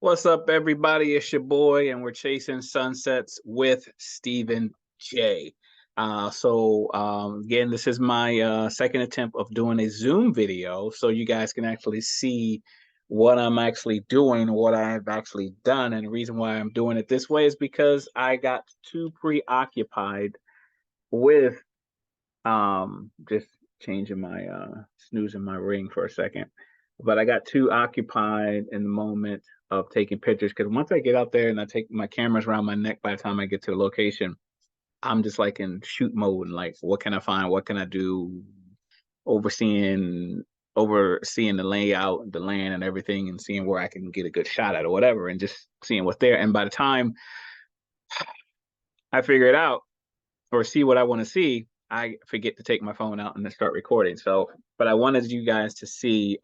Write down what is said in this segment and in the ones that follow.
What's up, everybody? It's your boy, and we're chasing sunsets with Stephen J. Again, this is my second attempt of doing a Zoom video, so you guys can actually see what I'm actually doing, what I have actually done. And the reason why I'm doing it this way is because I got too preoccupied with just changing my snoozing my ring for a second. But I got too occupied in the moment of taking pictures because once I get out there and I take my cameras around my neck, by the time I get to the location, I'm just like in shoot mode and like, what can I find? What can I do? Overseeing overseeing the layout, the land and everything, and seeing where I can get a good shot at or whatever, and just seeing what's there. And by the time I figure it out or see what I want to see, I forget to take my phone out and then start recording. So, but I wanted you guys to see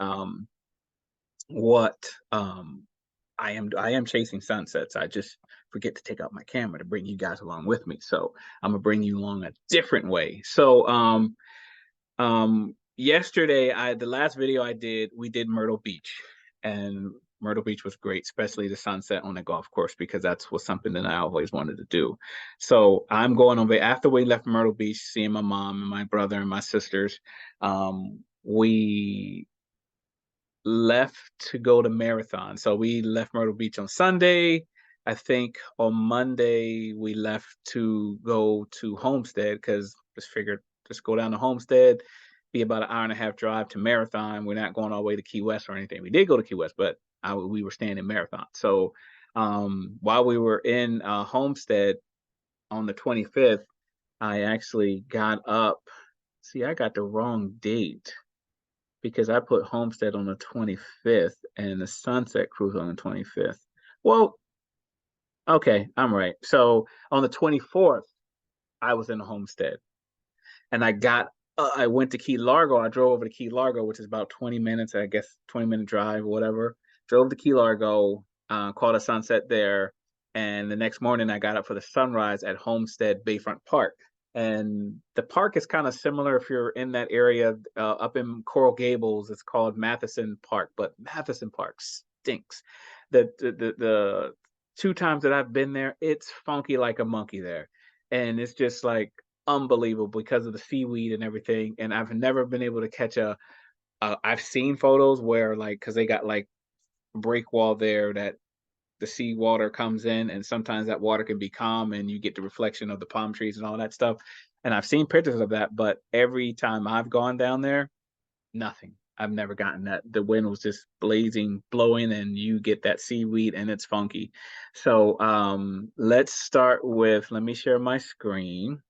what I am chasing sunsets. I just forget to take out my camera to bring you guys along with me. So I'm gonna bring you along a different way. Yesterday, the last video I did, we did Myrtle Beach, and Myrtle Beach was great, especially the sunset on the golf course because that's was something that I always wanted to do. So I'm going over after we left Myrtle Beach, seeing my mom and my brother and my sisters. We left to go to Marathon. So we left Myrtle Beach on Sunday. I think on Monday we left to go to Homestead because just figured just go down to Homestead, be about an hour and a half drive to Marathon. We're not going all the way to Key West or anything. We did go to Key West, but we were staying in Marathon. So while we were in Homestead on the 25th, I actually got up. See, I got the wrong date because I put Homestead on the 25th and the Sunset Cruise on the 25th. Well, okay, I'm right. So on the 24th, I was in the Homestead and I went to Key Largo. I drove over to Key Largo, which is about 20 minutes, I guess 20-minute drive or whatever. Drove to Key Largo, caught a sunset there. And the next morning, I got up for the sunrise at Homestead Bayfront Park. And the park is kind of similar if you're in that area up in Coral Gables. It's called Matheson Park, but Matheson Park stinks. The two times that I've been there, it's funky like a monkey there, and it's just like unbelievable because of the seaweed and everything. And I've never been able to catch I've seen photos where like because they got like break wall there that the sea water comes in, and sometimes that water can be calm and you get the reflection of the palm trees and all that stuff. And I've seen pictures of that, but every time I've gone down there, nothing. I've never gotten that. The wind was just blazing, blowing, and you get that seaweed and it's funky. So let's start with, let me share my screen.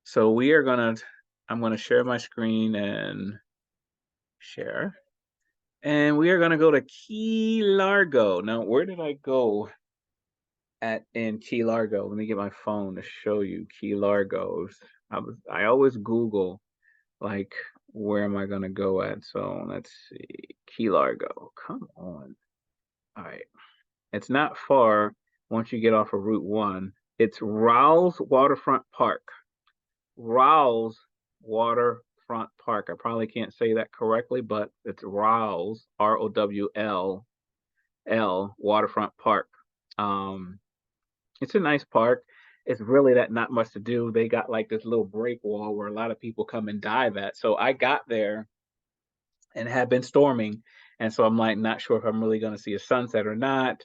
So I'm gonna share my screen and share. And we are gonna go to Key Largo. Now, where did I go in Key Largo? Let me get my phone to show you Key Largo. I always Google like where am I gonna go at? So let's see. Key Largo. Come on. All right. It's not far once you get off of Route 1. It's Rowles Waterfront Park. Rowles Waterfront Park. I probably can't say that correctly, but it's Rowles, Rowll Waterfront Park. It's a nice park. It's really that not much to do. They got like this little break wall where a lot of people come and dive at. So I got there and it had been storming. And so I'm like not sure if I'm really going to see a sunset or not.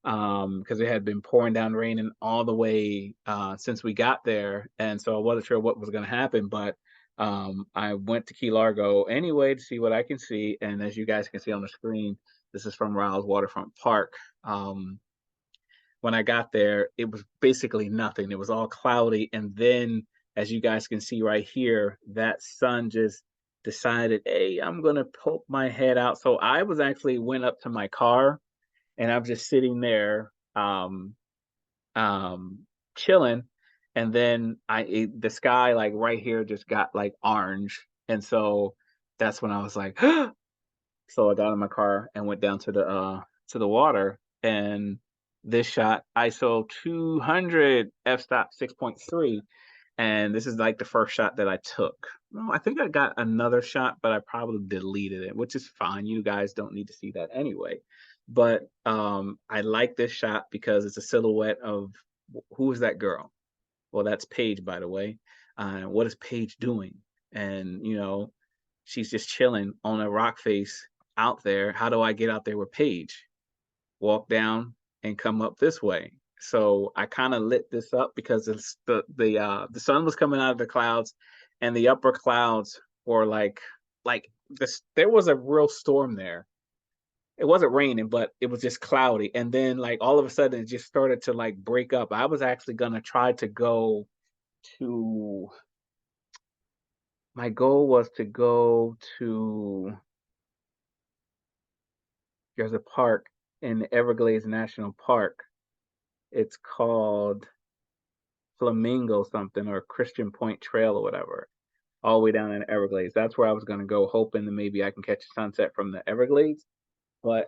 Because it had been pouring down raining all the way since we got there. And so I wasn't sure what was going to happen, but I went to Key Largo anyway to see what I can see. And as you guys can see on the screen, this is from Rowles Waterfront Park. When I got there, it was basically nothing. It was all cloudy. And then, as you guys can see right here, that sun just decided, hey, I'm going to poke my head out. So I was actually went up to my car and I'm just sitting there chilling, and then the sky like right here just got like orange, and so that's when I was like so I got in my car and went down to the water, and this shot ISO 200 f-stop 6.3, and this is like the first shot that I took. No, I think I got another shot, but I probably deleted it, which is fine. You guys don't need to see that anyway. But I like this shot because it's a silhouette of who is that girl? Well, that's Paige, by the way. What is Paige doing? And she's just chilling on a rock face out there. How do I get out there with Paige? Walk down and come up this way. So I kind of lit this up because it's the sun was coming out of the clouds, and the upper clouds were like this. There was a real storm there. It wasn't raining, but it was just cloudy. And then like all of a sudden it just started to like break up. I was actually gonna try to go to my goal was to go to there's a park in the Everglades National Park. It's called Flamingo something or Christian Point Trail or whatever, all the way down in the Everglades. That's where I was gonna go, hoping that maybe I can catch a sunset from the Everglades. But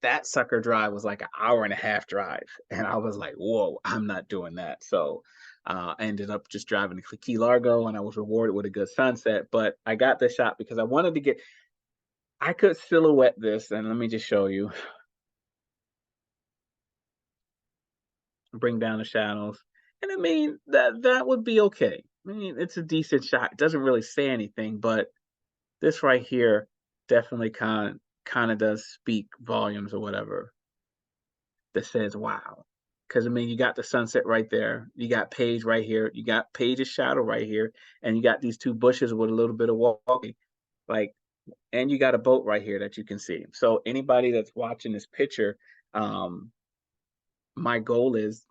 that sucker drive was like an hour and a half drive, and I was like, "Whoa, I'm not doing that." So I ended up just driving to Key Largo, and I was rewarded with a good sunset. But I got this shot because I wanted to get. I could silhouette this, and let me just show you. Bring down the shadows, and I mean that would be okay. I mean, it's a decent shot. It doesn't really say anything, but this right here definitely kind of does speak volumes or whatever that says wow. Because I mean, you got the sunset right there, you got Paige right here, you got Paige's shadow right here, and you got these two bushes with a little bit of walking, like, and you got a boat right here that you can see. So anybody that's watching this picture, um, my goal is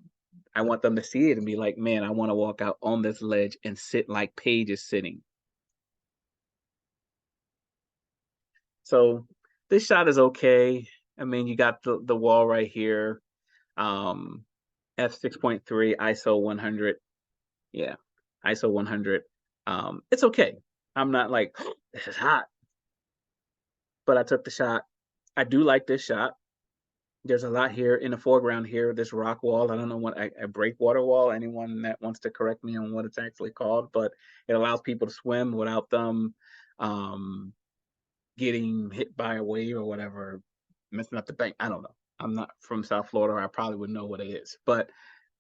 I want them to see it and be like, man, I want to walk out on this ledge and sit like Paige is sitting. So this shot is okay. I mean, you got the wall right here. Um, f6.3 ISO 100. Yeah, ISO 100. It's okay. I'm not like this is hot, but I took the shot. I do like this shot. There's a lot here in the foreground here. This rock wall. I don't know what a breakwater wall. Anyone that wants to correct me on what it's actually called, but it allows people to swim without them um, getting hit by a wave or whatever, messing up the bank. I don't know. I'm not from South Florida. I probably would know what it is, but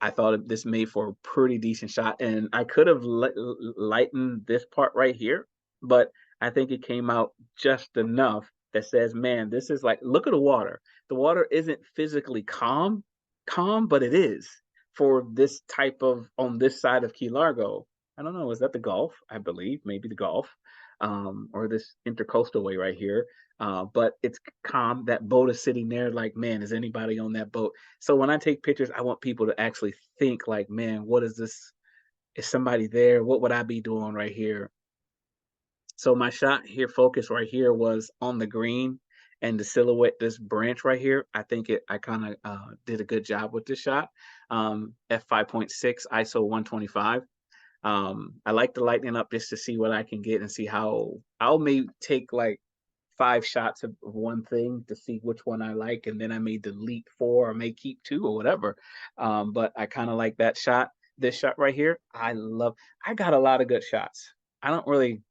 I thought this made for a pretty decent shot, and I could have lightened this part right here, but I think it came out just enough that says, "Man, this is like look at the water. The water isn't physically calm, but it is for this type of on this side of Key Largo. I don't know. Is that the Gulf? I believe maybe the Gulf, or this intercoastal way right here. But it's calm. That boat is sitting there like, man, is anybody on that boat? So when I take pictures, I want people to actually think like, man, what is this? Is somebody there? What would I be doing right here? So my shot here, focus right here was on the green and the silhouette, this branch right here. I think I kind of did a good job with this shot. F5.6 ISO 125. I like the lightning up just to see what I can get and see how I'll may take like 5 shots of one thing to see which one I like, and then I may delete 4 or may keep 2 or whatever. But I kind of like that shot. This shot right here, I got a lot of good shots. I don't really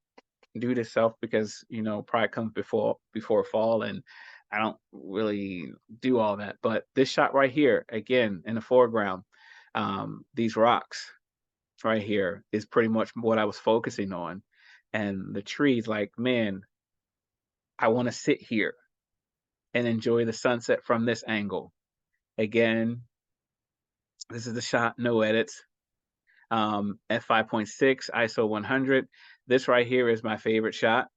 do this self because pride comes before fall, and I don't really do all that. But this shot right here, again in the foreground, these rocks right here is pretty much what I was focusing on. And the trees, like, man, I want to sit here and enjoy the sunset from this angle. Again, this is the shot, no edits. F5.6, ISO 100. This right here is my favorite shot.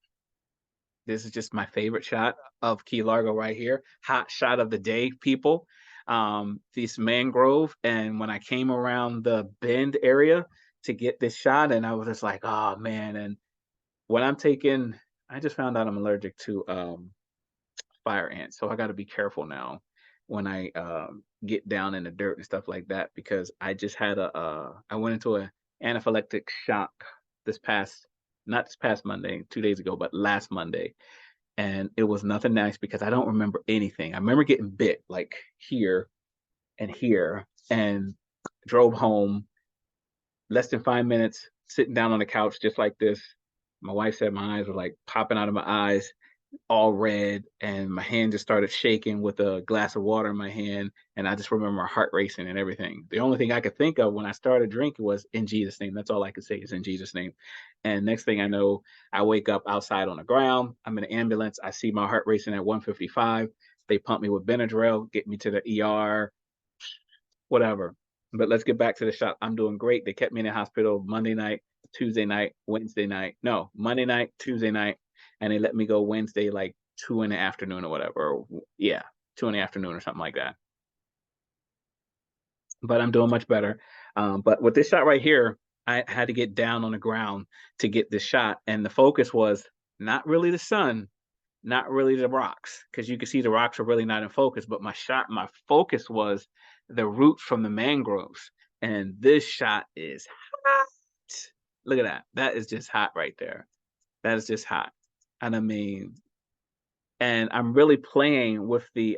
This is just my favorite shot of Key Largo right here. Hot shot of the day, people. This mangrove, and when I came around the bend area to get this shot, and I was just like, oh man. And when I'm taking, I just found out I'm allergic to fire ants, so I got to be careful now when I get down in the dirt and stuff like that because I just had I went into a anaphylactic shock this past not this past Monday, 2 days ago, but last Monday, and it was nothing nice because I don't remember anything. I remember getting bit like here and here, and drove home less than 5 minutes, sitting down on the couch just like this. My wife said my eyes were like popping out of my eyes, all red, and my hand just started shaking with a glass of water in my hand. And I just remember my heart racing and everything. The only thing I could think of when I started drinking was in Jesus' name. That's all I could say is in Jesus' name. And next thing I know, I wake up outside on the ground. I'm in an ambulance. I see my heart racing at 155. They pump me with Benadryl, get me to the ER, whatever. But let's get back to the shop. I'm doing great. They kept me in the hospital Monday night, Tuesday night, Wednesday night. No, Monday night, Tuesday night, and they let me go Wednesday like 2 in the afternoon or whatever. Yeah, 2 in the afternoon or something like that. But I'm doing much better. But with this shot right here, I had to get down on the ground to get this shot, and the focus was not really the sun, not really the rocks, because you can see the rocks are really not in focus, but my focus was the roots from the mangroves. And this shot is hot. Look at that. That is just hot right there. That is just hot. And I mean, and I'm really playing with the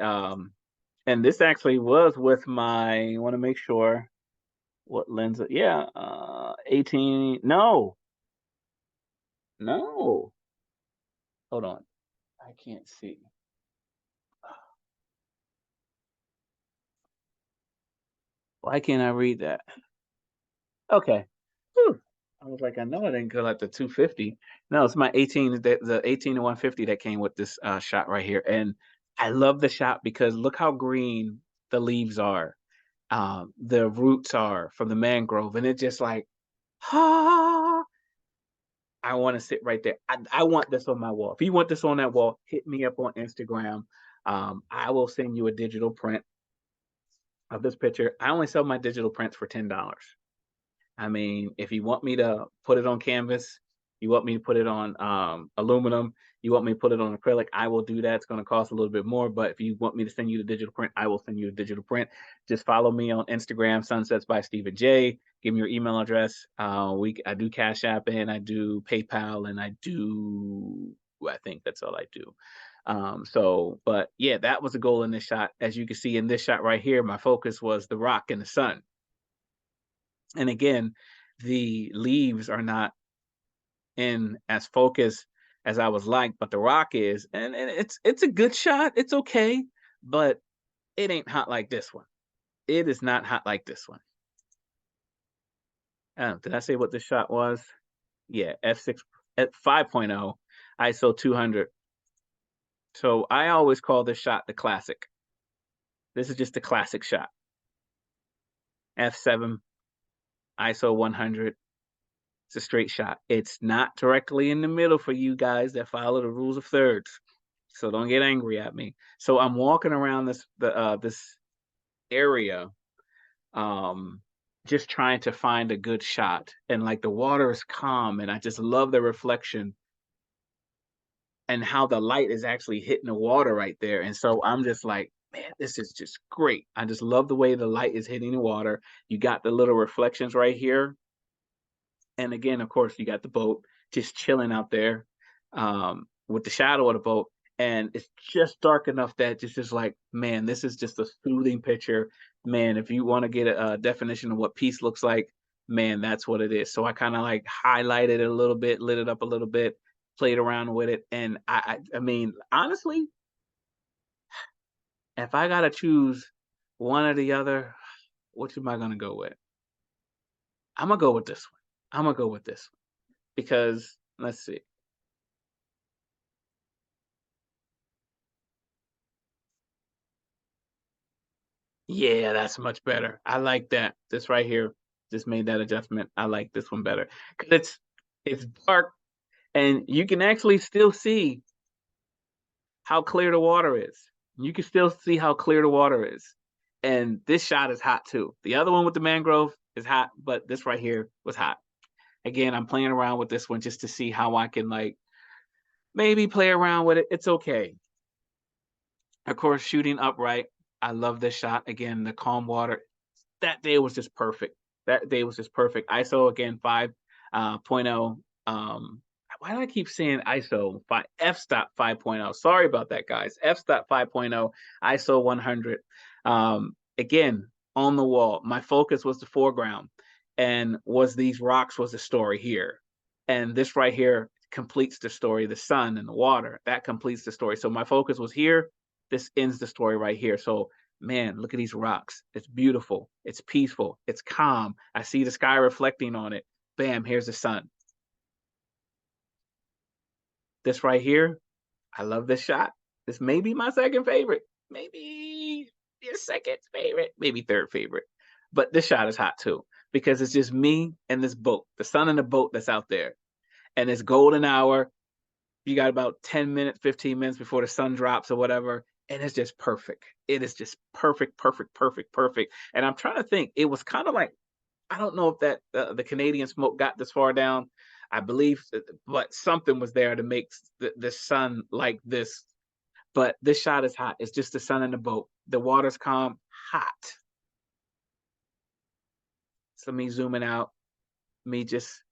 and this actually was with my, I want to make sure what lens yeah, 18, no, no. Hold on. I can't see. Why can't I read that? Okay. Whew. I was like, I know I didn't go like the 250. No, it's my 18, the 18 to 150 that came with this shot right here. And I love the shot because look how green the leaves are. The roots are from the mangrove. And it's just like, ah, I want to sit right there. I want this on my wall. If you want this on that wall, hit me up on Instagram. I will send you a digital print of this picture. I only sell my digital prints for $10. I mean, if you want me to put it on canvas, you want me to put it on aluminum, you want me to put it on acrylic, I will do that. It's going to cost a little bit more, but if you want me to send you the digital print, I will send you a digital print. Just follow me on Instagram, Sunsets by Stephen J. Give me your email address. I do Cash App and I do PayPal and I do. I think that's all I do. But yeah, that was a goal in this shot. As you can see in this shot right here, my focus was the rock and the sun. And again, the leaves are not in as focused as I was like, but the rock is, and it's a good shot. It's okay, but it ain't hot like this one. It is not hot like this one. Did I say what this shot was? Yeah, f6 at 5.0, ISO 200. So I always call this shot the classic. This is just the classic shot. F7, ISO 100. It's a straight shot. It's not directly in the middle for you guys that follow the rules of thirds. So don't get angry at me. So I'm walking around this area, um, just trying to find a good shot. And like the water is calm, and I just love the reflection and how the light is actually hitting the water right there. And so I'm just like, man, this is just great. I just love the way the light is hitting the water. You got the little reflections right here, and again, of course, you got the boat just chilling out there with the shadow of the boat. And it's just dark enough that it's just like, man, this is just a soothing picture. Man, if you want to get a definition of what peace looks like, man, that's what it is. So I kind of like highlighted it a little bit, lit it up a little bit, played around with it. And I mean, honestly, if I got to choose one or the other, which am I going to go with? I'm going to go with this one. I'm going to go with this one because let's see. Yeah, that's much better. I like that. This right here just made that adjustment. I like this one better because it's dark and you can actually still see how clear the water is. You can still see how clear the water is. And this shot is hot too. The other one with the mangrove is hot, but this right here was hot. Again, I'm playing around with this one just to see how I can like maybe play around with it. It's okay. Of course, shooting upright. I love this shot. Again, the calm water. That day was just perfect. That day was just perfect. ISO again 5.0. Why do I keep saying ISO? F-stop 5.0. Sorry about that, guys. F-stop 5.0, ISO 100. Again, on the wall. My focus was the foreground. and was these rocks was the story here. And this right here completes the story, the sun and the water. That completes the story. So my focus was here. This ends the story right here. So man, look at these rocks. It's beautiful. It's peaceful. It's calm. I see the sky reflecting on it. Bam, here's the sun. This right here, I love this shot. This may be my second favorite. Maybe your second favorite, maybe third favorite. But this shot is hot too because it's just me and this boat, the sun and the boat that's out there. And it's golden hour. You got about 10 minutes, 15 minutes before the sun drops or whatever. And it's just perfect. It is just perfect, perfect, perfect, perfect. And I'm trying to think, it was kind of like, I don't know if that the Canadian smoke got this far down. I believe, but something was there to make the sun like this. But this shot is hot. It's just the sun and the boat. The water's calm, hot. So me zooming out, me just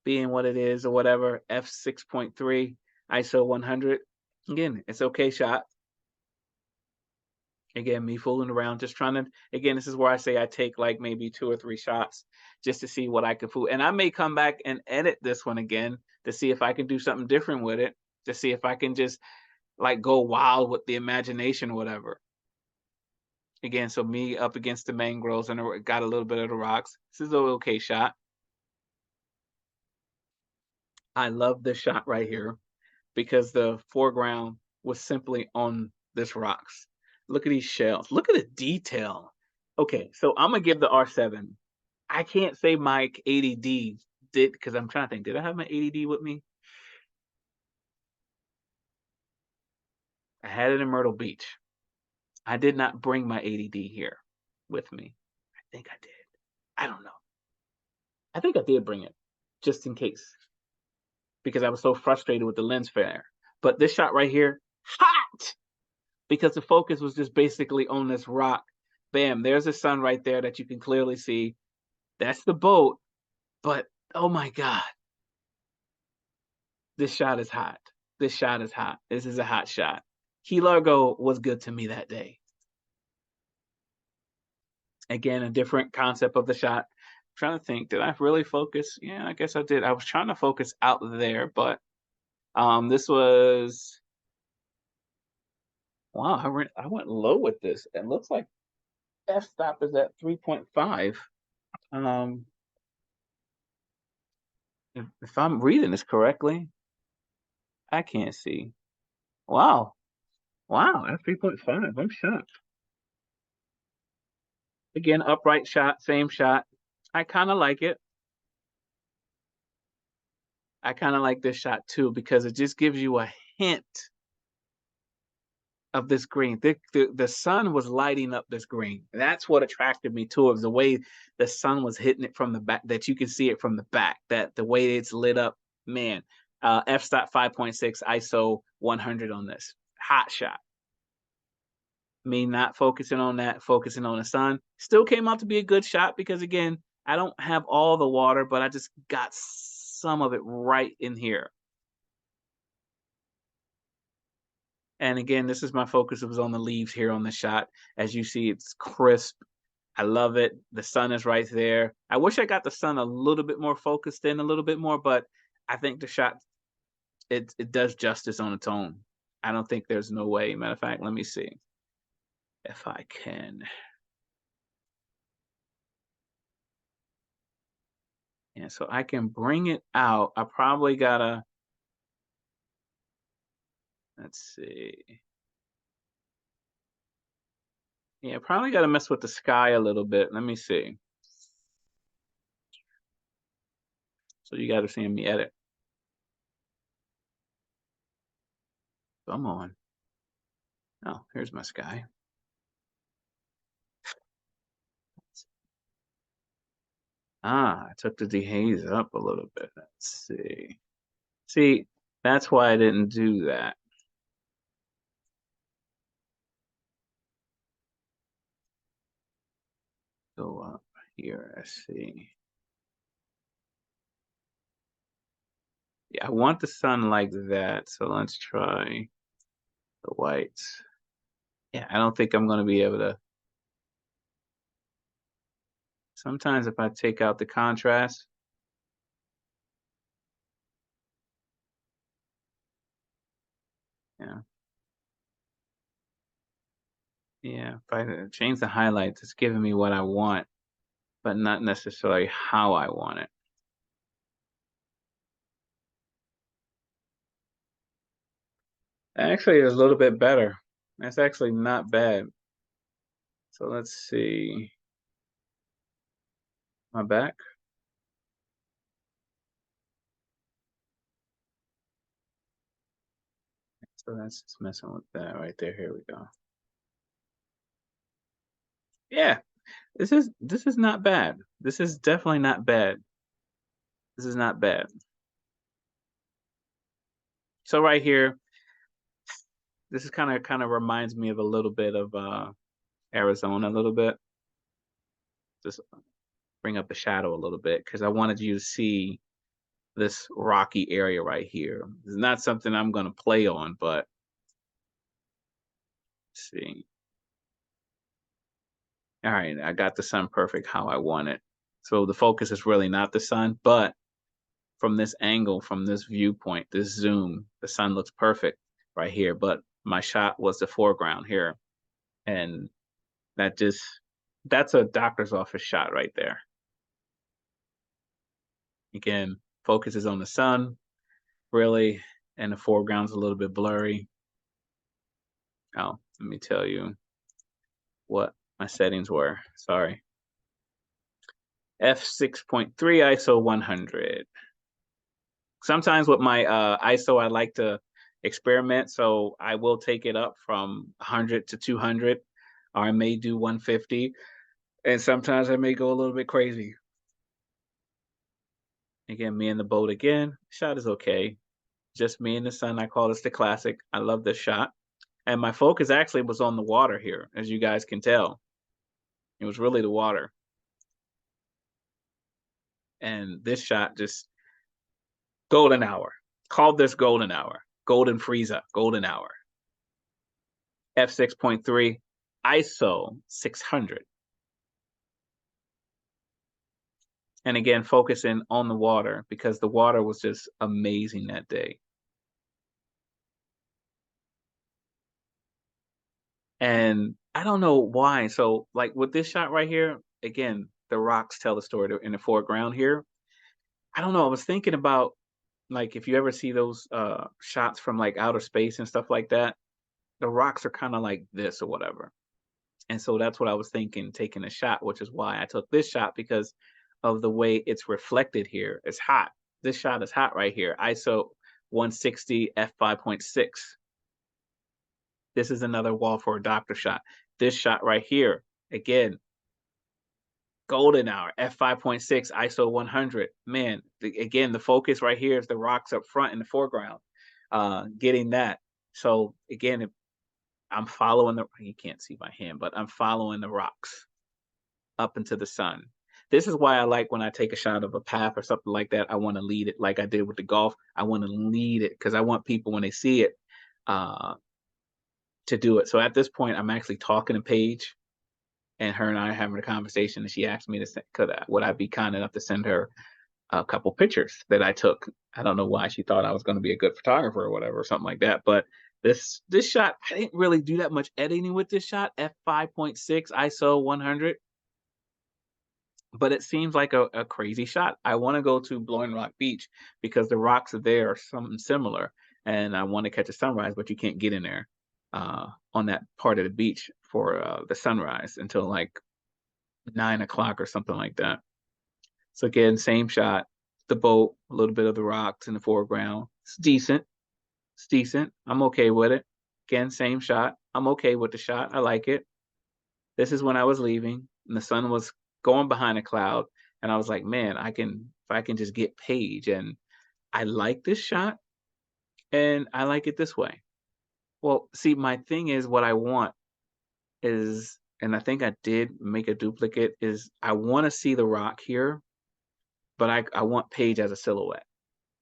being what it is or whatever, f6.3, ISO 100. Again, it's okay shot. Again, me fooling around, just trying to, again, this is where I say I take like maybe 2 or 3 shots just to see what I can fool. And I may come back and edit this one again to see if I can do something different with it, to see if I can just like go wild with the imagination or whatever. Again, so me up against the mangroves and I got a little bit of the rocks. This is an okay shot. I love this shot right here because the foreground was simply on this rocks. Look at these shells. Look at the detail. Okay, so I'm gonna give the R7. I can't say my ADD did because I'm trying to think. Did I have my ADD with me? I had it in Myrtle Beach. I did not bring my ADD here with me. I think I did. I don't know. I think I did bring it just in case because I was so frustrated with the lens flare. But this shot right here, hot because the focus was just basically on this rock. Bam, there's the sun right there that you can clearly see. That's the boat, but oh my God, this shot is hot. This shot is hot. This is a hot shot. Key Largo was good to me that day. Again, a different concept of the shot. I'm trying to think, did I really focus? Yeah, I guess I did. I was trying to focus out there, but this was wow. I went low with this. It looks like f-stop is at 3.5. Um, if I'm reading this correctly, I can't see. Wow. Wow, at 3.5. I'm shocked. Again, upright shot, same shot. I kind of like it. I kind of like this shot too because it just gives you a hint of this green. The sun was lighting up this green. That's what attracted me to it, was the way the sun was hitting it from the back, that you can see it from the back, that the way it's lit up, man. F-stop 5.6, ISO 100 on this. Hot shot. Me not focusing on that, focusing on the sun. Still came out to be a good shot because again, I don't have all the water, but I just got some of it right in here. And again, this is my focus. It was on the leaves here on the shot. As you see, it's crisp. I love it. The sun is right there. I wish I got the sun a little bit more focused in a little bit more, but I think the shot it does justice on its own. I don't think there's no way. Matter of fact, let me see if I can. Yeah, so I can bring it out. I probably gotta, let's see. Yeah, probably gotta mess with the sky a little bit. Let me see. So you gotta see me edit. Come on. Oh, here's my sky. Ah, I took the dehaze up a little bit. Let's see. See, that's why I didn't do that. Go up here. Let's see. Yeah, I want the sun like that. So let's try the whites. Yeah, I don't think I'm gonna be able to. Sometimes if I take out the contrast, yeah, yeah, if I change the highlights, it's giving me what I want, but not necessarily how I want it. Actually, it's a little bit better. That's actually not bad. So let's see. My back. So that's just messing with that right there. Here we go. Yeah, this is not bad. This is definitely not bad. This is not bad. So right here, this is kind of reminds me of a little bit of Arizona a little bit. Just bring up the shadow a little bit because I wanted you to see this rocky area right here. It's not something I'm gonna play on, but let's see. All right, I got the sun perfect how I want it. So the focus is really not the sun, but from this angle, from this viewpoint, this zoom, the sun looks perfect right here. But my shot was the foreground here. And that just that's a doctor's office shot right there. Again, focus is on the sun, really, and the foreground's a little bit blurry. Oh, let me tell you what my settings were. Sorry. F6.3 ISO 100. Sometimes with my ISO, I like to experiment, so I will take it up from 100 to 200, or I may do 150, and sometimes I may go a little bit crazy. Again, me and the boat again. Shot is okay. Just me and the sun. I call this the classic. I love this shot. And my focus actually was on the water here, as you guys can tell. It was really the water. And this shot just golden hour. Called this golden hour. Golden Frieza, golden hour. F6.3, ISO 600. And again, focusing on the water because the water was just amazing that day. And I don't know why. So, like with this shot right here, again, the rocks tell the story in the foreground here. I don't know. I was thinking about like if you ever see those shots from like outer space and stuff like that, the rocks are kind of like this or whatever. And so that's what I was thinking, taking a shot, which is why I took this shot because of the way it's reflected here. It's hot. This shot is hot right here. ISO 160 f5.6. This is another wall for a doctor shot. This shot right here, again, golden hour, f5.6, ISO 100. Man, again, the focus right here is the rocks up front in the foreground. Getting that. So again, if I'm following you can't see my hand, but I'm following the rocks up into the sun. This is why I like when I take a shot of a path or something like that. I want to lead it like I did with the golf. I want to lead it because I want people when they see it uh, to do it. So at this point, I'm actually talking to Paige, and her and I are having a conversation, and she asked me to send, would I be kind enough to send her a couple pictures that I took. I don't know why she thought I was going to be a good photographer or whatever, or something like that. But this shot, I didn't really do that much editing with this shot. F5.6 ISO 100. But it seems like a crazy shot. I wanna go to Blowing Rock Beach because the rocks are there are something similar, and I wanna catch a sunrise, but you can't get in there, on that part of the beach for, the sunrise until, like, 9 o'clock or something like that. So, again, same shot, the boat, a little bit of the rocks in the foreground. It's decent, I'm okay with it. Again, same shot, I'm okay with the shot, I like it. This is when I was leaving, and the sun was going behind a cloud, and I was like, "Man, I can if I can just get Paige," and I like this shot, and I like it this way. Well, see, my thing is what I want is and I think I did make a duplicate, is I wanna see the rock here, but I want Paige as a silhouette.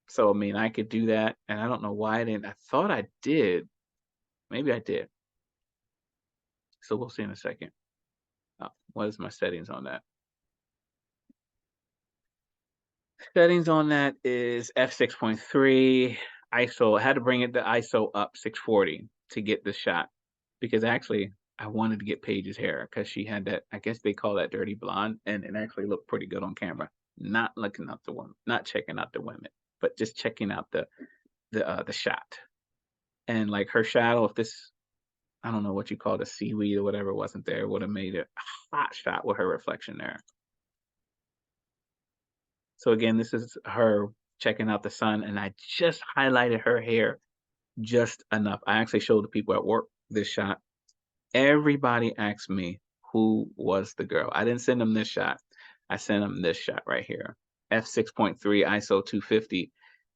So, I mean, I could do that, and I don't know why I didn't. I thought I did. Maybe I did. So we'll see in a second. What is my settings on that? Settings on that is f6.3 ISO. I had to bring it the ISO up 640 to get the shot because actually I wanted to get Paige's hair because she had that. I guess they call that dirty blonde, and it actually looked pretty good on camera. Not looking out the woman, not checking out the women, but just checking out the shot and like her shadow. If this, I don't know what you call the seaweed or whatever wasn't there, would have made it a hot shot with her reflection there. So again, this is her checking out the sun, and I just highlighted her hair just enough. I actually showed the people at work this shot. Everybody asked me who was the girl. I didn't send them this shot. I sent them this shot right here. F6.3 ISO 250.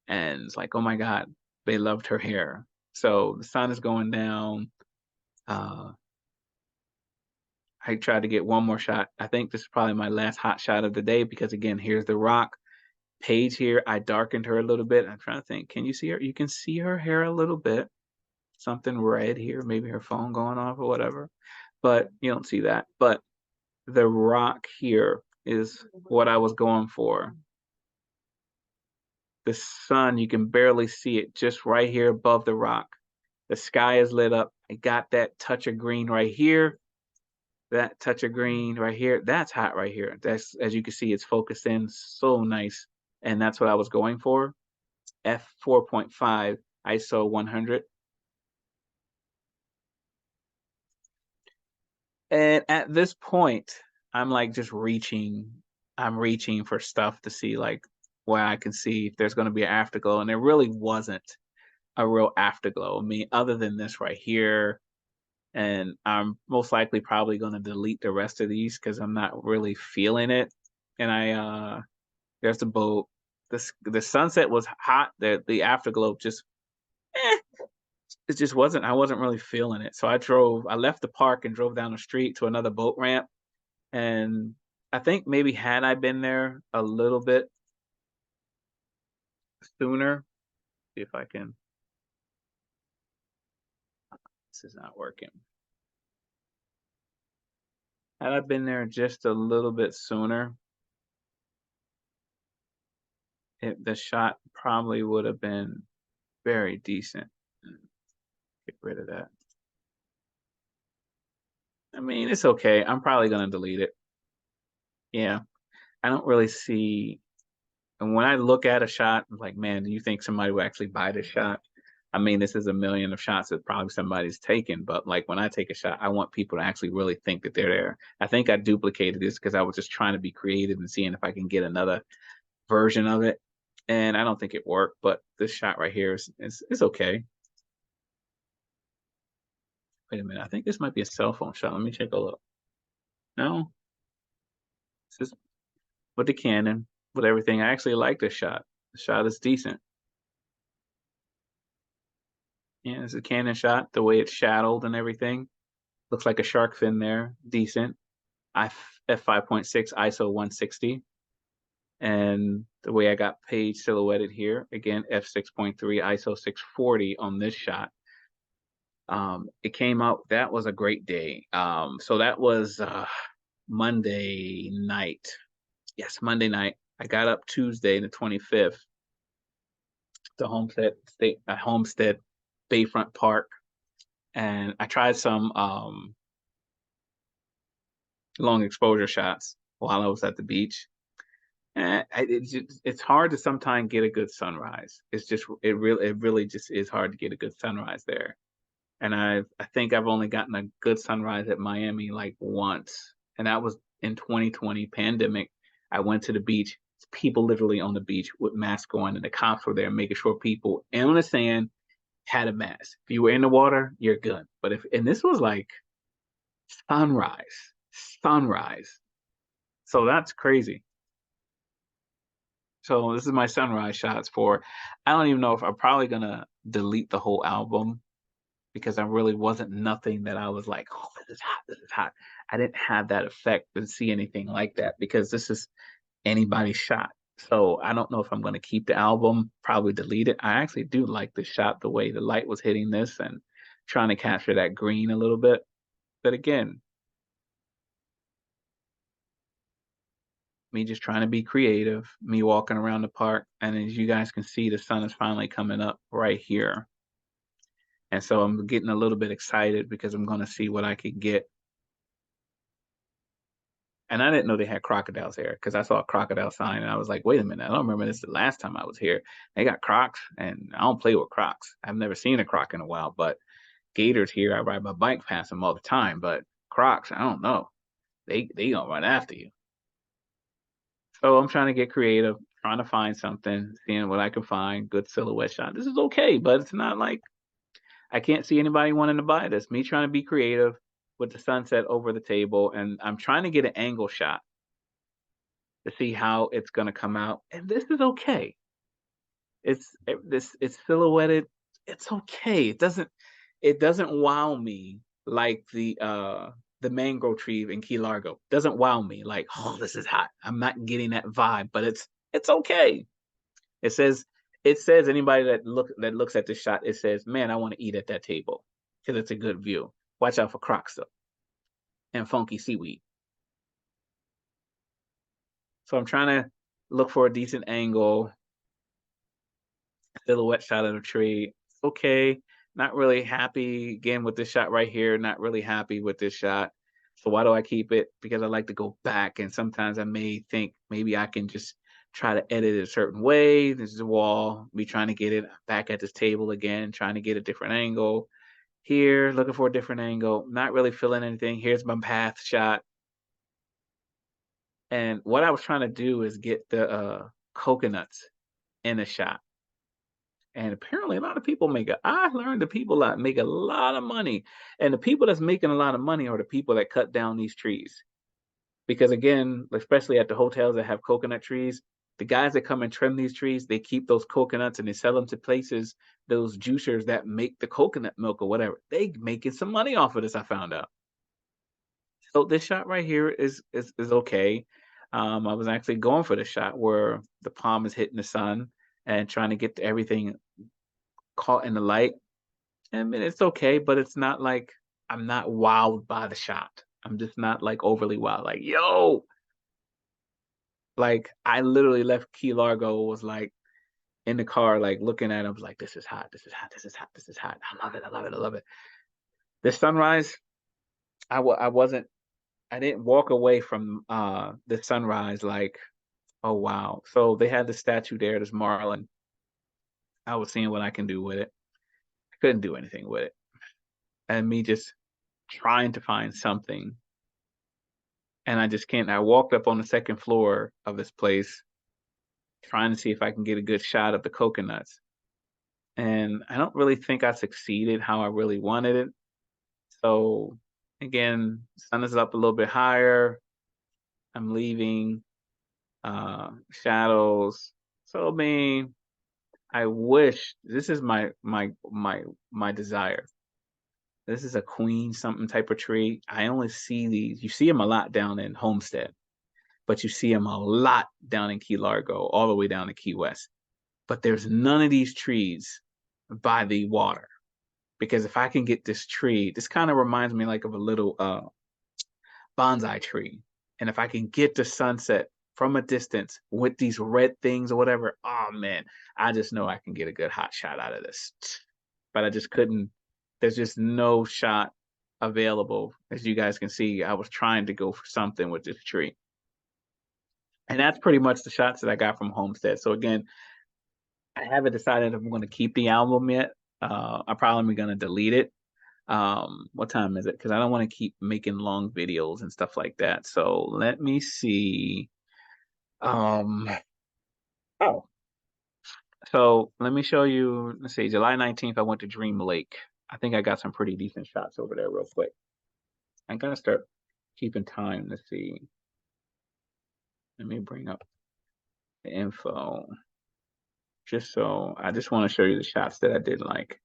And it's like, oh my God, they loved her hair. So the sun is going down. Uh, I tried to get one more shot. I think this is probably my last hot shot of the day because again, here's the rock. Paige here, I darkened her a little bit. I'm trying to think, can you see her? You can see her hair a little bit. Something red here, maybe her phone going off or whatever, but you don't see that. But the rock here is what I was going for. The sun, you can barely see it just right here above the rock. The sky is lit up. I got that touch of green right here. That touch of green right here. That's hot right here. That's, as you can see, it's focused in so nice. And that's what I was going for. F4.5 ISO 100. And at this point, I'm like just reaching. I'm reaching for stuff to see like where I can see if there's going to be an afterglow, and there really wasn't a real afterglow. I mean, other than this right here, and I'm most likely probably going to delete the rest of these because I'm not really feeling it. And there's the boat. The sunset was hot. The afterglow just eh, it just wasn't. I wasn't really feeling it. So I left the park and drove down the street to another boat ramp. And I think maybe had I been there a little bit sooner, see if I can. This is not working. Had I been there just a little bit sooner, the shot probably would have been very decent. Get rid of that. I mean, it's okay. I'm probably gonna delete it. Yeah, I don't really see. And when I look at a shot, I'm like, man, do you think somebody would actually buy this shot? I mean, this is a million of shots that probably somebody's taken, but like when I take a shot, I want people to actually really think that they're there. I think I duplicated this because I was just trying to be creative and seeing if I can get another version of it. And I don't think it worked, but this shot right here is okay. Wait a minute, I think this might be a cell phone shot. Let me take a look. No, this is with the Canon, with everything. I actually like this shot. The shot is decent. Yeah, it's a Canon shot. The way it's shadowed and everything looks like a shark fin there. Decent. F5.6 ISO 160. And the way I got Page silhouetted here, again, F6.3 ISO 640 on this shot. It came out, that was a great day. So that was Monday night. Yes, Monday night. I got up Tuesday, the 25th, to Homestead Bayfront Park, and I tried some long exposure shots while I was at the beach. And it's hard to sometimes get a good sunrise. It really just is hard to get a good sunrise there. And I think I've only gotten a good sunrise at Miami like once, and that was in 2020 pandemic. I went to the beach, people literally on the beach with masks on, and the cops were there making sure people in the sand had a mask. If you were in the water, you're good. But if and this was like sunrise, sunrise. So that's crazy. So this is my sunrise shots for. I don't even know if I'm probably gonna delete the whole album because I really wasn't nothing that I was like, oh, this is hot, this is hot. I didn't have that effect to see anything like that because this is anybody's shot. So I don't know if I'm going to keep the album, probably delete it. I actually do like the shot, the way the light was hitting this and trying to capture that green a little bit. But again, me just trying to be creative, me walking around the park, and as you guys can see, the sun is finally coming up right here. And so I'm getting a little bit excited because I'm gonna see what I could get. And I didn't know they had crocodiles here because I saw a crocodile sign and I was like, wait a minute, I don't remember this the last time I was here. They got crocs and I don't play with crocs. I've never seen a croc in a while, but gators here, I ride my bike past them all the time, but crocs, I don't know. They gonna run after you. So I'm trying to get creative, trying to find something, seeing what I can find, good silhouette shot. This is okay, but it's not like I can't see anybody wanting to buy this. Me trying to be creative with the sunset over the table, and I'm trying to get an angle shot to see how it's gonna come out. And this is okay. It's silhouetted. It's okay. It doesn't wow me like the mango tree in Key Largo. Doesn't wow me like, oh, this is hot. I'm not getting that vibe, but it's okay. It says it says anybody that looks at this shot, it says, man, I want to eat at that table because it's a good view. Watch out for crocs though and funky seaweed. So I'm trying to look for a decent angle, silhouette shot of the tree. Okay, not really happy again with this shot right here. Not really happy with this shot. So why do I keep it? Because I like to go back, and sometimes I may think maybe I can just try to edit it a certain way. This is a wall. Me trying to get it back at this table again, trying to get a different angle. Here, looking for a different angle. Not really feeling anything. Here's my path shot. And what I was trying to do is get the coconuts in a shot. And apparently a lot of people I learned that people make a lot of money. And the people that's making a lot of money are the people that cut down these trees. Because again, especially at the hotels that have coconut trees, the guys that come and trim these trees, they keep those coconuts and they sell them to places, those juicers that make the coconut milk or whatever. They making some money off of this, I found out. So this shot right here is okay. I was actually going for the shot where the palm is hitting the sun and trying to get everything caught in the light. I mean, it's okay, but it's not like I'm not wowed by the shot. I'm just not like overly wild. Like, yo, like I literally left Key Largo, was like in the car, like looking at it, I was like, this is hot, this is hot, this is hot, this is hot. I love it, I love it, I love it. The sunrise, I wasn't, I didn't walk away from the sunrise like, oh wow. So they had the statue there, this Marlin. I was seeing what I can do with it. I couldn't do anything with it. And me just trying to find something and I just can't. I walked up on the second floor of this place trying to see if I can get a good shot of the coconuts. And I don't really think I succeeded how I really wanted it. So again, sun is up a little bit higher. I'm leaving shadows. So I mean, I wish this is my desire. This is a queen something type of tree. I only see these. You see them a lot down in Homestead, but you see them a lot down in Key Largo, all the way down to Key West. But there's none of these trees by the water. Because if I can get this tree, this kind of reminds me like of a little bonsai tree. And if I can get the sunset from a distance with these red things or whatever, oh man, I just know I can get a good hot shot out of this. But I just couldn't, there's just no shot available. As you guys can see, I was trying to go for something with this tree. And that's pretty much the shots that I got from Homestead. So again, I haven't decided if I'm going to keep the album yet. I'm probably going to delete it. What time is it? Because I don't want to keep making long videos and stuff like that. So let me see. Um, oh, so let me show you. Let's see. July 19th, I went to Dream Lake. I think I got some pretty decent shots over there, real quick. I'm gonna start keeping time. Let's see. Let me bring up the info. Just so I just want to show you the shots that I did like.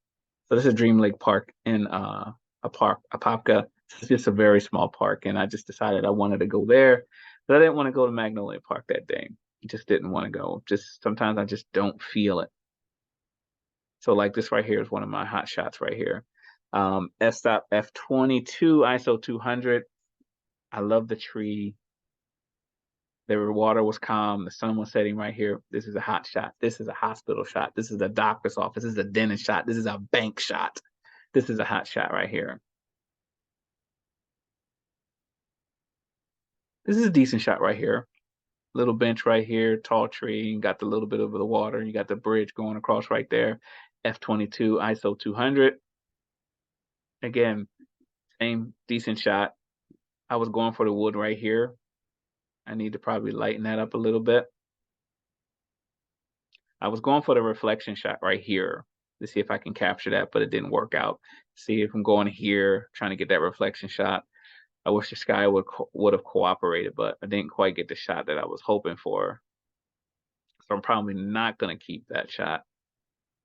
So this is Dream Lake Park in Apopka. It's just a very small park, and I just decided I wanted to go there, but I didn't want to go to Magnolia Park that day. Just didn't want to go. Just sometimes I just don't feel it. So like this right here is one of my hot shots right here. F-stop F22 ISO 200. I love the tree. The water was calm. The sun was setting right here. This is a hot shot. This is a hospital shot. This is a doctor's office. This is a dentist shot. This is a bank shot. This is a hot shot right here. This is a decent shot right here. Little bench right here, tall tree, and got the little bit of the water. You got the bridge going across right there. F22 ISO 200. Again, same decent shot. I was going for the wood right here. I need to probably lighten that up a little bit. I was going for the reflection shot right here to see if I can capture that, but it didn't work out. See if I'm going here, trying to get that reflection shot. I wish the sky would have cooperated, but I didn't quite get the shot that I was hoping for. So I'm probably not gonna keep that shot.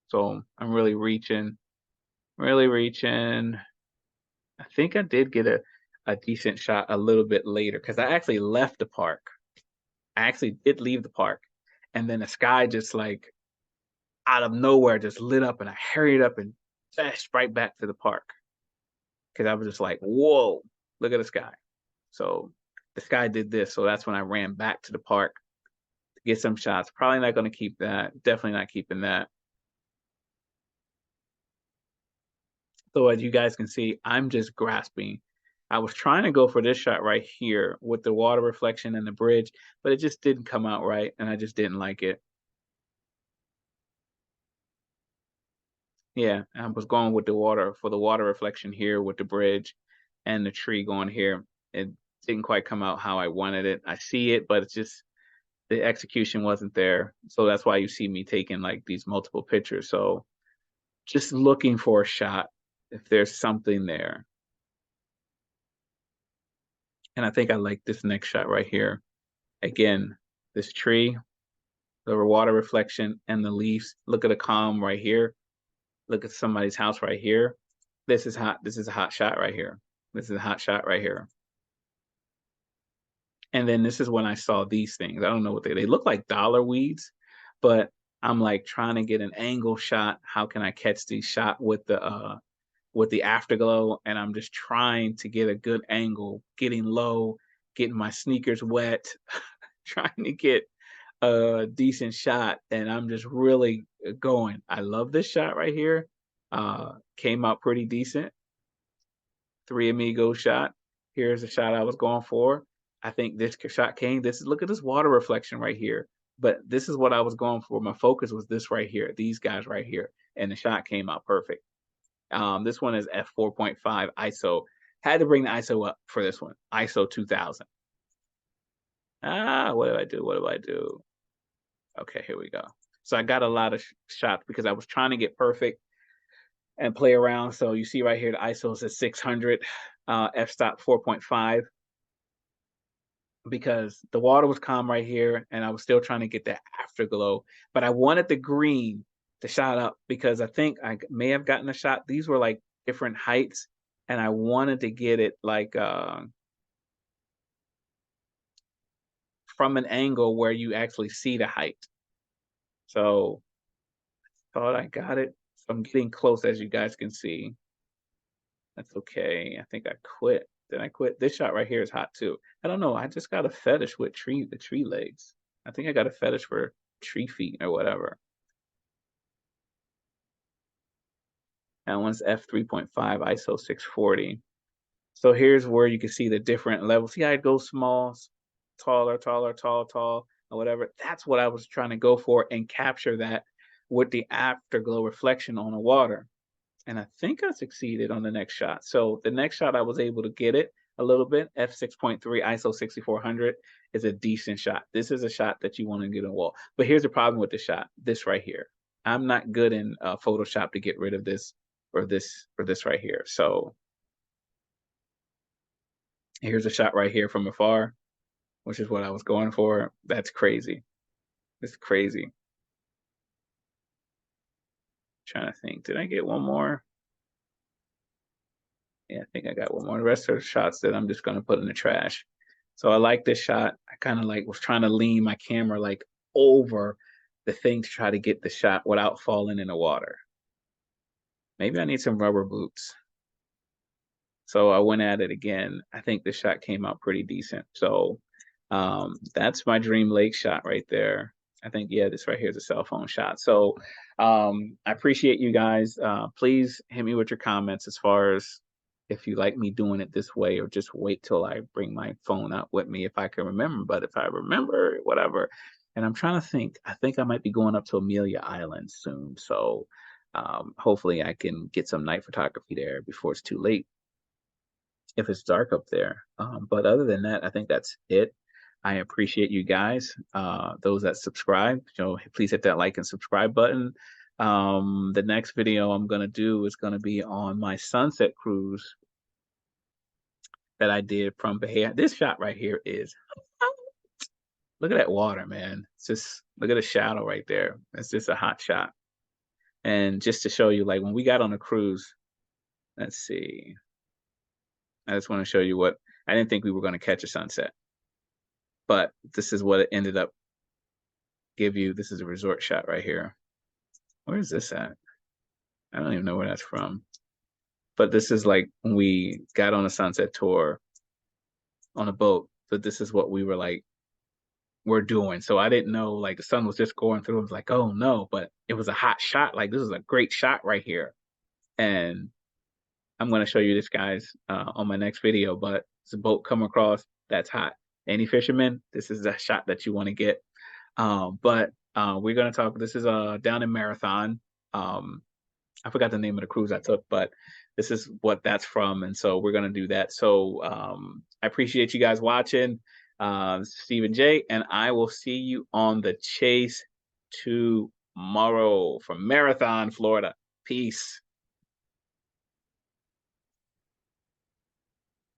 So I'm really reaching, really reaching. I think I did get a decent shot a little bit later because I actually left the park. I actually did leave the park, and then the sky just like out of nowhere just lit up, and I hurried up and dashed right back to the park because I was just like, "Whoa, look at the sky!" So the sky did this, so that's when I ran back to the park to get some shots. Probably not going to keep that. Definitely not keeping that. So as you guys can see, I'm just grasping. I was trying to go for this shot right here with the water reflection and the bridge, but it just didn't come out right, and I just didn't like it. Yeah, I was going with the water for the water reflection here with the bridge and the tree going here. It didn't quite come out how I wanted it. I see it, but it's just the execution wasn't there. So that's why you see me taking like these multiple pictures. So just looking for a shot if there's something there. And I think I like this next shot right here. Again, this tree, the water reflection and the leaves. Look at the calm right here. Look at somebody's house right here. This is hot. This is a hot shot right here. This is a hot shot right here. And then this is when I saw these things. I don't know what they look like dollar weeds, but I'm like trying to get an angle shot. How can I catch these shot with the afterglow? And I'm just trying to get a good angle, getting low, getting my sneakers wet, trying to get a decent shot. And I'm just really going. I love this shot right here. Came out pretty decent. Three Amigo shot. Here's the shot I was going for. I think this shot came. This is look at this water reflection right here. But this is what I was going for. My focus was this right here, these guys right here, and the shot came out perfect. This one is f4.5 ISO. Had to bring the ISO up for this one. ISO 2000. What do I do? What do I do? Okay, here we go. So I got a lot of shots because I was trying to get perfect and play around. So you see right here, the ISO is at 600, f-stop 4.5 because the water was calm right here and I was still trying to get that afterglow, but I wanted the green to shot up because I think I may have gotten a shot. These were like different heights and I wanted to get it like from an angle where you actually see the height. So thought I got it. So I'm getting close as you guys can see. That's okay. I think I quit. Did I quit? This shot right here is hot too. I don't know. I just got a fetish with the tree legs. I think I got a fetish for tree feet or whatever. That one's f3.5 ISO 640. So here's where you can see the different levels. See how it goes small, taller, taller, tall, tall, or whatever. That's what I was trying to go for and capture that with the afterglow reflection on the water. And I think I succeeded on the next shot. So the next shot, I was able to get it a little bit. F6.3 ISO 6400 is a decent shot. This is a shot that you want to get on the wall. But here's the problem with the shot. This right here. I'm not good in Photoshop to get rid of this or this right here. So here's a shot right here from afar, which is what I was going for. That's crazy. It's crazy. Trying to think. Did I get one more? Yeah, I think I got one more. The rest of the shots that I'm just gonna put in the trash. So I like this shot. I kind of like was trying to lean my camera like over the thing to try to get the shot without falling in the water. Maybe I need some rubber boots. So I went at it again. I think the shot came out pretty decent. So That's my dream lake shot right there. I think, yeah, this right here is a cell phone shot. So I appreciate you guys. Please hit me with your comments as far as if you like me doing it this way, or just wait till I bring my phone out with me if I can remember. But if I remember, whatever. And I'm trying to think, I think I might be going up to Amelia Island soon. So hopefully I can get some night photography there before it's too late, if it's dark up there. But other than that, I think that's it. I appreciate you guys. Those that subscribe, please hit that like and subscribe button. The next video I'm gonna do is gonna be on my sunset cruise that I did from Bahia. This shot right here is, look at that water, man. It's just, look at the shadow right there. It's just a hot shot. And just to show you, like when we got on the cruise, let's see. I just want to show you what, I didn't think we were going to catch a sunset, but this is what it ended up give you. This is a resort shot right here. Where is this at? I don't even know where that's from. But this is like when we got on a sunset tour on a boat. But this is what we were like, we're doing. So I didn't know, like the sun was just going through. I was like, oh no, but it was a hot shot. Like this is a great shot right here. And I'm going to show you this, guys, on my next video. But it's a boat come across that's hot. Any fishermen, this is the shot that you want to get. But we're going to talk. This is down in Marathon. I forgot the name of the cruise I took, but this is what that's from. And so we're going to do that. So I appreciate you guys watching. Stephen J, and I will see you on the chase tomorrow from Marathon, Florida. Peace.